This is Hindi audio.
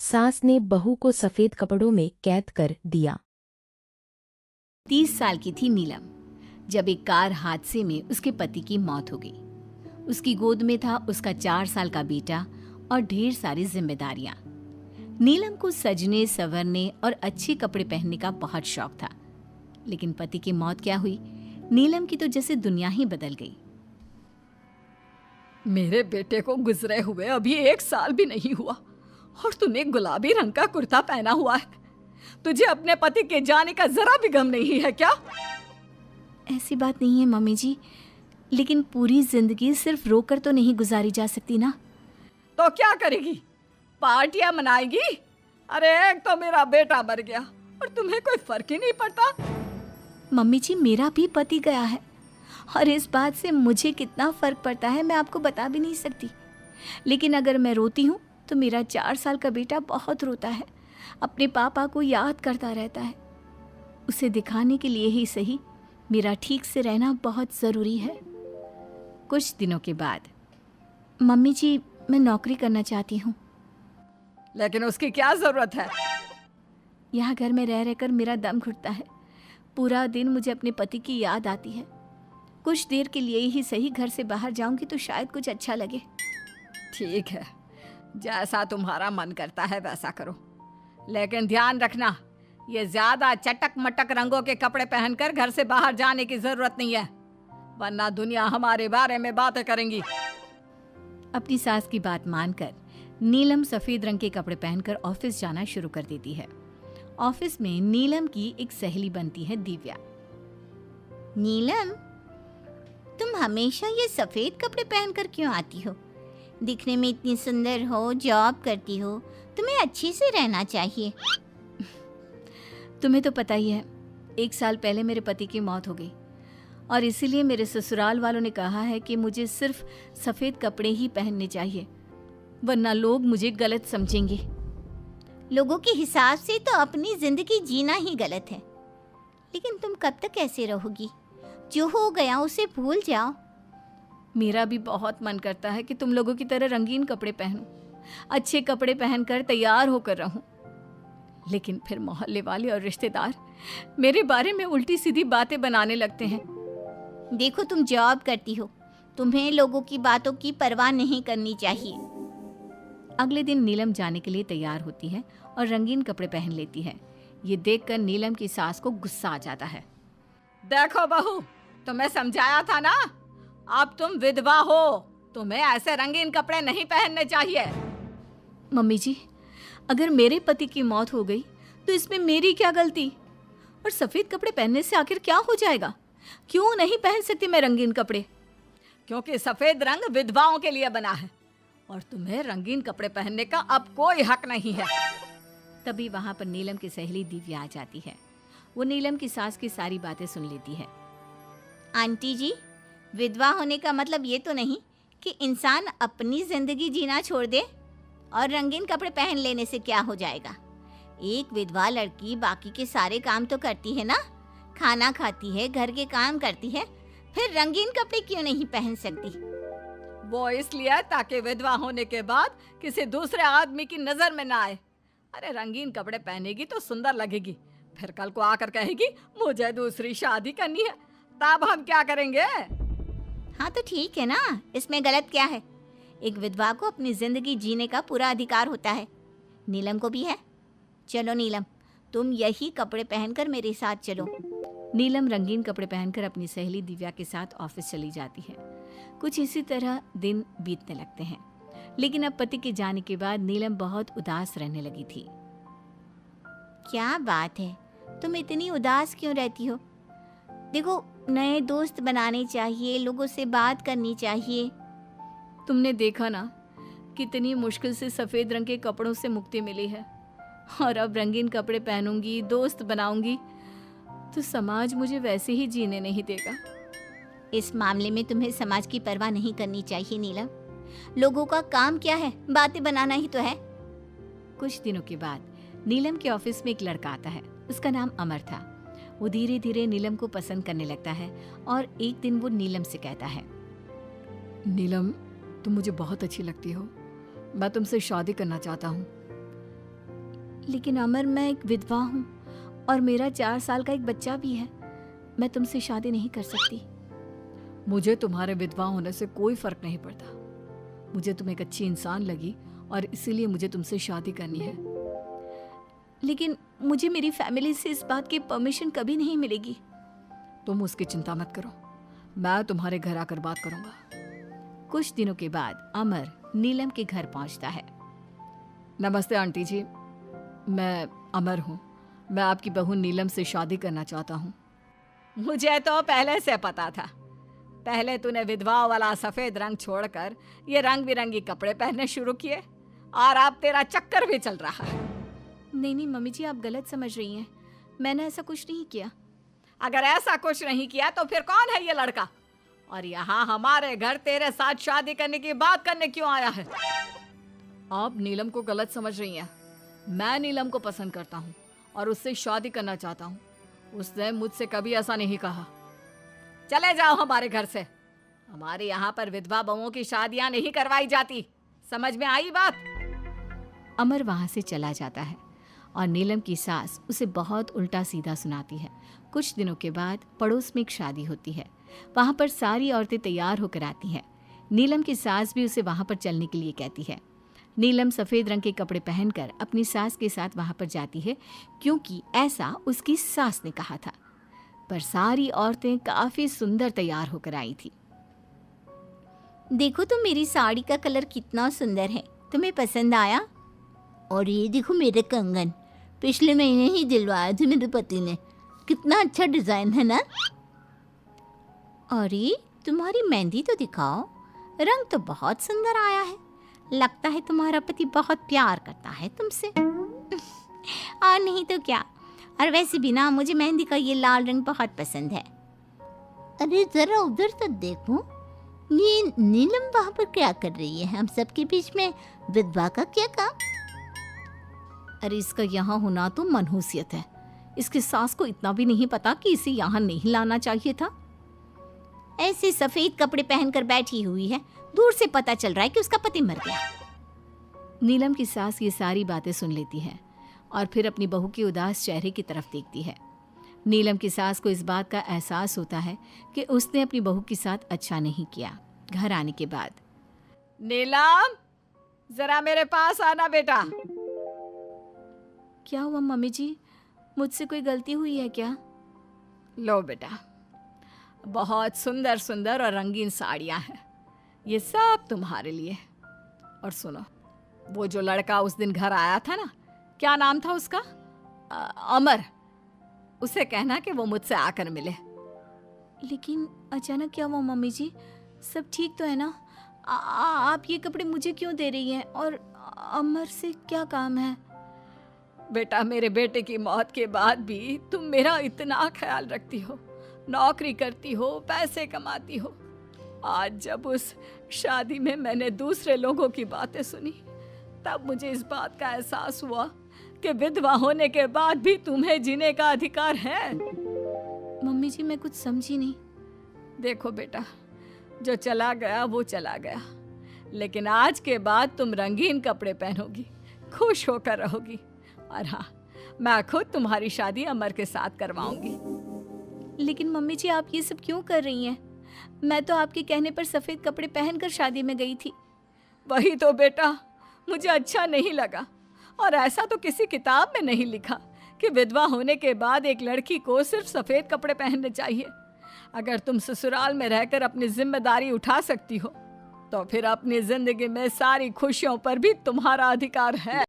सास ने बहू को सफेद कपड़ों में कैद कर दिया। 30 साल की थी नीलम जब एक कार हादसे में उसके पति की मौत हो गई। उसकी गोद में था उसका 4 साल का बेटा और ढेर सारी जिम्मेदारियां। नीलम को सजने संवरने और अच्छे कपड़े पहनने का बहुत शौक था, लेकिन पति की मौत क्या हुई, नीलम की तो जैसे दुनिया ही बदल गई। मेरे बेटे को गुजरे हुए अभी 1 साल भी नहीं हुआ और तूने गुलाबी रंग का कुर्ता पहना हुआ है। तुझे अपने पति के जाने का जरा भी गम नहीं है क्या? ऐसी बात नहीं है मम्मी जी, लेकिन पूरी जिंदगी सिर्फ रोकर तो नहीं गुजारी जा सकती ना। तो क्या करेगी? पार्टियां मनाएगी? अरे एक तो मेरा बेटा मर गया और तुम्हें कोई फर्क ही नहीं पड़ता। मम्मी जी, मेरा भी पति गया है और इस बात से मुझे कितना फर्क पड़ता है मैं आपको बता भी नहीं सकती। लेकिन अगर मैं रोती हूँ तो मेरा 4 साल का बेटा बहुत रोता है, अपने पापा को याद करता रहता है। उसे दिखाने के लिए ही सही मेरा ठीक से रहना बहुत ज़रूरी है। कुछ दिनों के बाद, मम्मी जी मैं नौकरी करना चाहती हूँ। लेकिन उसकी क्या जरूरत है? यहाँ घर में रह रहकर मेरा दम घुटता है। पूरा दिन मुझे अपने पति की याद आती है। कुछ देर के लिए ही सही घर से बाहर जाऊंगी तो शायद कुछ अच्छा लगे। ठीक है, जैसा तुम्हारा मन करता है वैसा करो, लेकिन ध्यान रखना ये ज्यादा चटक मटक रंगों के कपड़े पहनकर घर से बाहर जाने की जरूरत नहीं है, वरना दुनिया हमारे बारे में बातें करेंगी। अपनी सास की बात मानकर नीलम सफेद रंग के कपड़े पहनकर ऑफिस जाना शुरू कर देती है। ऑफिस में नीलम की एक सहेली बनती है, दिव्या। नीलम, तुम हमेशा ये सफेद कपड़े पहनकर क्यों आती हो? दिखने में इतनी सुंदर हो, जॉब करती हो, तुम्हें अच्छे से रहना चाहिए। तुम्हें तो पता ही है, 1 साल पहले मेरे पति की मौत हो गई और इसीलिए मेरे ससुराल वालों ने कहा है कि मुझे सिर्फ सफेद कपड़े ही पहनने चाहिए, वरना लोग मुझे गलत समझेंगे। लोगों के हिसाब से तो अपनी जिंदगी जीना ही गलत है, लेकिन तुम कब तक ऐसे रहोगी? जो हो गया उसे भूल जाओ। मेरा भी बहुत मन करता है कि तुम लोगों की तरह रंगीन कपड़े पहनूं, अच्छे कपड़े पहनकर तैयार होकर रहूं, लेकिन फिर मोहल्ले वाले और रिश्तेदार मेरे बारे में उल्टी सीधी बातें बनाने लगते हैं। देखो, तुम जॉब करती हो, तुम्हें लोगों की बातों की परवाह नहीं करनी चाहिए। अगले दिन नीलम जाने के लिए तैयार होती है और रंगीन कपड़े पहन लेती है। ये देखकर नीलम की सास को गुस्सा आ जाता है। देखो बहू, तुम्हें समझाया था ना, अब तुम विधवा हो, तुम्हें ऐसे रंगीन कपड़े नहीं पहनने चाहिए। मम्मी जी, अगर मेरे पति की मौत हो गई तो इसमें मेरी क्या गलती? और सफेद कपड़े पहनने से आखिर क्या हो जाएगा? क्यों नहीं पहन सकती मैं रंगीन कपड़े? क्योंकि सफेद रंग विधवाओं के लिए बना है और तुम्हें रंगीन कपड़े पहनने का अब कोई हक नहीं है। तभी वहां पर नीलम की सहेली दिव्या आ जाती है। वो नीलम की सास की सारी बातें सुन लेती है। आंटी जी, विधवा होने का मतलब ये तो नहीं कि इंसान अपनी जिंदगी जीना छोड़ दे और रंगीन कपड़े पहन लेने से क्या हो जाएगा। एक विधवा लड़की बाकी के सारे काम तो करती है ना, खाना खाती है, घर के काम करती है, फिर रंगीन कपड़े क्यों नहीं पहन सकती? वो इसलिए ताकि विधवा होने के बाद किसी दूसरे आदमी की नजर में ना आए। अरे रंगीन कपड़े पहनेगी तो सुंदर लगेगी, फिर कल को आकर कहेगी मुझे दूसरी शादी करनी है, तब हम क्या करेंगे? हाँ तो ठीक है ना, इसमें गलत क्या है? एक विधवा को अपनी जिंदगी जीने का पूरा अधिकार होता है, नीलम को भी है। चलो नीलम, तुम यही कपड़े पहनकर मेरे साथ चलो। नीलम रंगीन कपड़े पहनकर अपनी सहेली दिव्या के साथ ऑफिस चली जाती है। कुछ इसी तरह दिन बीतने लगते हैं, लेकिन अब पति के जाने के बाद नीलम बहुत उदास रहने लगी थी। क्या बात है, तुम इतनी उदास क्यों रहती हो? देखो, नए दोस्त बनाने चाहिए, लोगों से बात करनी चाहिए। तुमने देखा ना, कितनी मुश्किल से सफेद रंग के कपड़ों से मुक्ति मिली है, और अब रंगीन कपड़े पहनूंगी, दोस्त बनाऊंगी तो समाज मुझे वैसे ही जीने नहीं देगा। इस मामले में तुम्हें समाज की परवाह नहीं करनी चाहिए नीलम। लोगों का काम क्या है? बातें बनाना ही तो है। कुछ दिनों के बाद नीलम के ऑफिस में एक लड़का आता है। उसका नाम अमर था। वो धीरे धीरे नीलम को पसंद करने लगता है और एक दिन वो नीलम से कहता है, नीलम, तुम मुझे बहुत अच्छी लगती हो, मैं तुमसे शादी करना चाहता हूँ। लेकिन अमर, मैं एक विधवा हूँ और मेरा 4 साल का एक बच्चा भी है। मैं तुमसे शादी नहीं कर सकती। मुझे तुम्हारे विधवा होने से कोई फर्क नहीं पड़ता। मुझे तुम एक अच्छी इंसान लगी और इसीलिए मुझे तुमसे शादी करनी है। लेकिन मुझे मेरी फैमिली से इस बात की परमिशन कभी नहीं मिलेगी। तुम उसकी चिंता मत करो, मैं तुम्हारे घर आकर बात करूंगा। कुछ दिनों के बाद अमर नीलम के घर पहुंचता है। नमस्ते आंटी जी, मैं अमर हूँ। मैं आपकी बहू नीलम से शादी करना चाहता हूँ। मुझे तो पहले से पता था। पहले तूने विधवा वाला सफेद रंग छोड़कर ये रंग बिरंगी कपड़े पहनने शुरू किए और अब तेरा चक्कर भी चल रहा है। नहीं नहीं मम्मी जी, आप गलत समझ रही हैं। मैंने ऐसा कुछ नहीं किया। अगर ऐसा कुछ नहीं किया तो फिर कौन है ये लड़का, और यहाँ हमारे घर तेरे साथ शादी करने की बात करने क्यों आया है? आप नीलम को गलत समझ रही हैं। मैं नीलम को पसंद करता हूँ और उससे शादी करना चाहता हूँ। उसने मुझसे कभी ऐसा नहीं कहा। चले जाओ हमारे घर से। हमारे यहाँ पर विधवा बहुओं की शादियाँ नहीं करवाई जाती। समझ में आई बात? अमर वहाँ से चला जाता है और नीलम की सास उसे बहुत उल्टा सीधा सुनाती है। कुछ दिनों के बाद पड़ोस में एक शादी होती है। वहाँ पर सारी औरतें तैयार होकर आती हैं। नीलम की सास भी उसे वहाँ पर चलने के लिए कहती है। नीलम सफ़ेद रंग के कपड़े पहनकर अपनी सास के साथ वहाँ पर जाती है, क्योंकि ऐसा उसकी सास ने कहा था। पर सारी औरतें काफ़ी सुंदर तैयार होकर आई थी। देखो तो मेरी साड़ी का कलर कितना सुंदर है, तुम्हें पसंद आया? और ये देखो मेरे कंगन, पिछले महीने ही दिलवाए थे मेरे पति ने। कितना अच्छा डिजाइन है ना? अरे तुम्हारी मेहंदी तो दिखाओ, रंग तो बहुत सुंदर आया है। लगता है तुम्हारा पति बहुत प्यार करता है तुमसे। और नहीं तो क्या। और वैसे भी ना, मुझे मेहंदी का ये लाल रंग बहुत पसंद है। अरे जरा उधर तो देखो, ये नीलम वहाँ पर क्या कर रही है? हम सबके बीच में विधवा का क्या काम? अरे इसका यहाँ होना तो मनहूसियत है। इसकी सास को इतना भी नहीं पता कि इसे यहाँ नहीं लाना चाहिए था। ऐसे सफेद कपड़े पहनकर बैठी हुई है, दूर से पता चल रहा है कि उसका पति मर गया। नीलम की सास ये सारी बातें सुन लेती है और फिर अपनी बहू के उदास चेहरे की तरफ देखती है। नीलम की सास को इस बात का एहसास होता है कि उसने अपनी बहू के साथ अच्छा नहीं किया। घर आने के बाद, नीलम, जरा मेरे पास आना बेटा। क्या हुआ मम्मी जी? मुझसे कोई गलती हुई है क्या? लो बेटा, बहुत सुंदर सुंदर और रंगीन साड़ियाँ हैं, ये सब तुम्हारे लिए। और सुनो, वो जो लड़का उस दिन घर आया था ना, क्या नाम था उसका? अमर। उसे कहना कि वो मुझसे आकर मिले। लेकिन अचानक क्या हुआ मम्मी जी? सब ठीक तो है ना? आप ये कपड़े मुझे क्यों दे रही हैं? और अमर से क्या काम है? बेटा, मेरे बेटे की मौत के बाद भी तुम मेरा इतना ख्याल रखती हो, नौकरी करती हो, पैसे कमाती हो। आज जब उस शादी में मैंने दूसरे लोगों की बातें सुनी, तब मुझे इस बात का एहसास हुआ कि विधवा होने के बाद भी तुम्हें जीने का अधिकार है। मम्मी जी, मैं कुछ समझी नहीं। देखो बेटा, जो चला गया वो चला गया, लेकिन आज के बाद तुम रंगीन कपड़े पहनोगी, खुश होकर रहोगी। और हाँ, मैं खुद तुम्हारी शादी अमर के साथ करवाऊंगी। लेकिन मम्मी जी, आप ये सब क्यों कर रही हैं? मैं तो आपके कहने पर सफ़ेद कपड़े पहनकर शादी में गई थी। वही तो बेटा, मुझे अच्छा नहीं लगा। और ऐसा तो किसी किताब में नहीं लिखा कि विधवा होने के बाद एक लड़की को सिर्फ सफ़ेद कपड़े पहनने चाहिए। अगर तुम ससुराल में रहकर अपनी जिम्मेदारी उठा सकती हो, तो फिर अपनी जिंदगी में सारी खुशियों पर भी तुम्हारा अधिकार है।